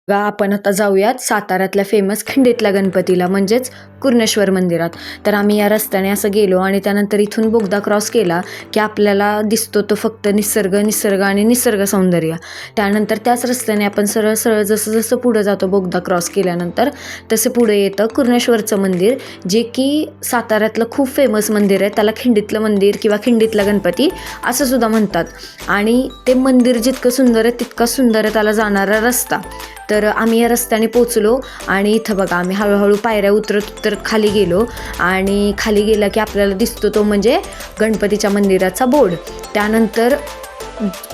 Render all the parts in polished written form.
आपण आता जाऊयात साताऱ्यातल्या फेमस खिंडीतल्या गणपतीला, म्हणजेच कुरणेश्वर मंदिरात. तर आम्ही या रस्त्याने असं गेलो आणि त्यानंतर इथून बोगदा क्रॉस केला की आपल्याला दिसतो तो फक्त निसर्ग आणि निसर्ग सौंदर्य. त्यानंतर त्याच रस्त्याने आपण सरळ सरळ जसं जसं पुढं जातो बोगदा क्रॉस केल्यानंतर तसं पुढे येतं कुरणेश्वरचं मंदिर, जे की साताऱ्यातलं खूप फेमस मंदिर आहे. त्याला खिंडीतलं मंदिर किंवा खिंडीतला गणपती असं सुद्धा म्हणतात. आणि ते मंदिर जितकं सुंदर आहे तितका सुंदर आहे त्याला जाणारा रस्ता. तर आम्ही या रस्त्याने पोचलो आणि इथं बघा आम्ही हळूहळू पायऱ्या उतरत खाली गेलो आणि खाली गेला की आपल्याला दिसतो तो म्हणजे गणपतीच्या मंदिराचा बोर्ड. त्यानंतर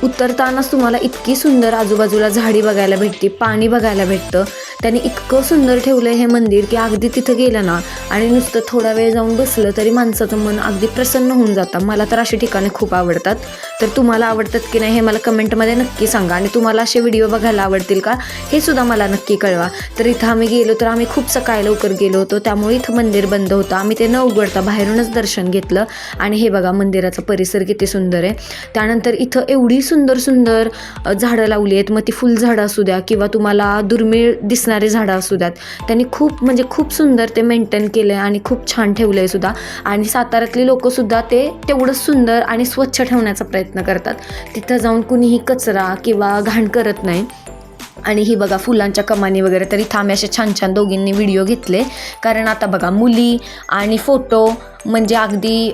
उतरतानाच तुम्हाला इतकी सुंदर आजूबाजूला झाडी बघायला भेटते, पाणी बघायला भेटतं. त्याने इतकं सुंदर ठेवलं आहे हे मंदिर की अगदी तिथं गेलं ना आणि नुसतं थोडा वेळ जाऊन बसलं तरी माणसाचं मन अगदी प्रसन्न होऊन जातं. मला तर अशी ठिकाणे खूप आवडतात. तर तुम्हाला आवडतात की नाही हे मला कमेंटमध्ये नक्की सांगा आणि तुम्हाला असे व्हिडिओ बघायला आवडतील का हे सुद्धा मला नक्की कळवा. तर इथं आम्ही गेलो तर आम्ही खूप सकाळी लवकर गेलो होतो, त्यामुळे इथं मंदिर बंद होतं. आम्ही ते न उघडता बाहेरूनच दर्शन घेतलं आणि हे बघा मंदिराचा परिसर किती सुंदर आहे. त्यानंतर इथं एवढी सुंदर सुंदर झाडं लावली आहेत, मग ती फुलझाडं असू द्या किंवा तुम्हाला दुर्मिळ दिसणारी झाडं असू द्यात. त्यांनी खूप म्हणजे खूप सुंदर ते मेंटेन केलं आहे आणि खूप छान ठेवलं आहे सुद्धा. आणि साताऱ्यातली लोकंसुद्धा ते तेवढंच सुंदर आणि स्वच्छ ठेवण्याचा प्रयत्न करतात. तिथं जाऊन कुणीही कचरा किंवा घाण करत नाही. आणि ही बघा फुलांच्या कमानी वगैरे. तर इथं आम्ही असे छान छान दोघींनी व्हिडिओ घेतले, कारण आता बघा मुली आणि फोटो म्हणजे अगदी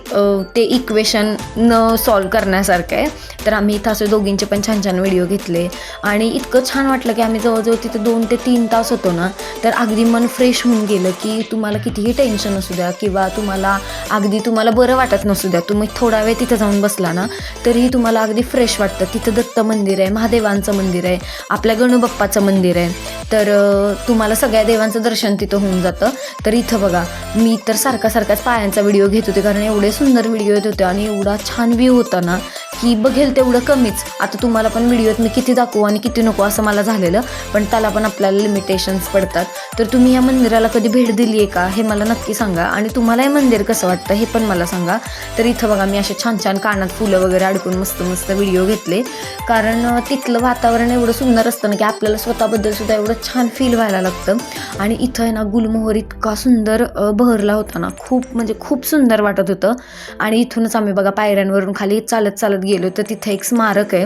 ते इक्वेशन न सॉल्व करण्यासारखं आहे. तर आम्ही इथं असे दोघींचे पण छान छान व्हिडिओ घेतले आणि इतकं छान वाटलं की आम्ही जवळजवळ तिथे 2 ते 3 तास होतो ना. तर अगदी मन फ्रेश होऊन गेलं की तुम्हाला कितीही टेन्शन असू द्या किंवा तुम्हाला बरं वाटत नसू द्या, तुम्ही थोडा वेळ तिथं जाऊन बसला ना तरीही तुम्हाला अगदी फ्रेश वाटतं. तिथं दत्त मंदिर आहे, महादेवांचं मंदिर आहे, आपल्या गणबाप्पाचं मंदिर आहे. तर तुम्हाला सगळ्या देवांचं दर्शन तिथं होऊन जातं. तर इथं बघा मी तर सारखाच पायांचा व्हिडिओ घेत होते, कारण एवढे सुंदर व्हिडिओ येत होते आणि एवढा छान व्ह्यू होता ना की बघेल तेवढं कमीच. आता तुम्हाला पण व्हिडिओत मी किती दाखवू आणि किती नको असं मला झालेलं, पण त्याला पण आपल्याला लिमिटेशन्स पडतात. तर तुम्ही या मंदिराला कधी भेट दिली आहे का हे मला नक्की सांगा आणि तुम्हाला हे मंदिर कसं वाटतं हे पण मला सांगा. तर इथं बघा मी असे छान छान कानात फुलं वगैरे अडकून मस्त मस्त व्हिडिओ घेतले, कारण तिथलं वातावरण एवढं सुंदर असतं ना की आपल्याला स्वतःबद्दल सुद्धा एवढं छान फील व्हायला लागतं. आणि इथं आहे ना गुलमोहर इतका सुंदर बहरला होता ना, खूप सुंदर वाटत होतं. आणि इथूनच आम्ही बघा पायऱ्यांवरून खाली चालत गेलो तर तिथे एक स्मारक आहे.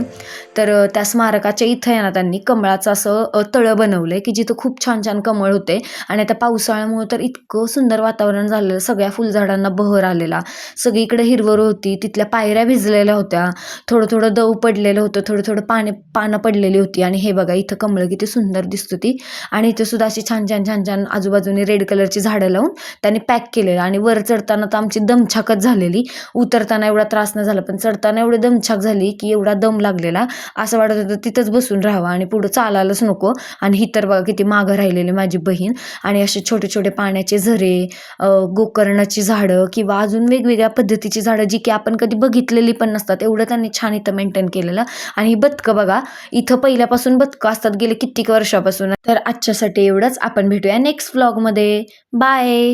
तर त्या स्मारकाच्या इथं आहे ना त्यांनी कमळाचं असं तळं बनवलं आहे की जिथं खूप छान छान कमळ होते. आणि आता पावसाळ्यामुळे तर इतकं सुंदर वातावरण झालेलं, सगळ्या फुलझाडांना बहर आलेला, सगळीकडे हिरवळ होती, तिथल्या पायऱ्या भिजलेल्या होत्या, थोडं दव पडलेलं होतं, थोडं पानं पडलेली होती. आणि हे बघा इथं कमळं किती सुंदर दिसत होती. आणि इथं सुद्धा अशी छान छान आजूबाजूने रेड कलरची झाडं लावून त्यांनी पॅक केलेलं. आणि वर चढताना तर आमची दमछाकच झालेली. उतरताना एवढा त्रास नाही झाला, पण चढताना एवढी दमछाक झाली की एवढा दम लागलेला, असं वाटत होतं तिथंच बसून राहावं आणि पुढं चालायलाच नको. आणि ही तर बघा किती मागं राहिलेली माझी बहीण. आणि असे छोटे पाण्याचे झरे, गोकर्णाची झाडं किंवा अजून वेगवेगळ्या पद्धतीची झाडं जी की आपण कधी बघितलेली पण नसतात, एवढं त्यांनी छान इथं मेंटेन केलेलं. आणि ही बदकं बघा, इथं पहिल्यापासून बदकं असतात गेले कित्येक वर्षापासून. तर आजच्यासाठी एवढंच. आपण भेटूया नेक्स्ट व्लॉगमध्ये. बाय.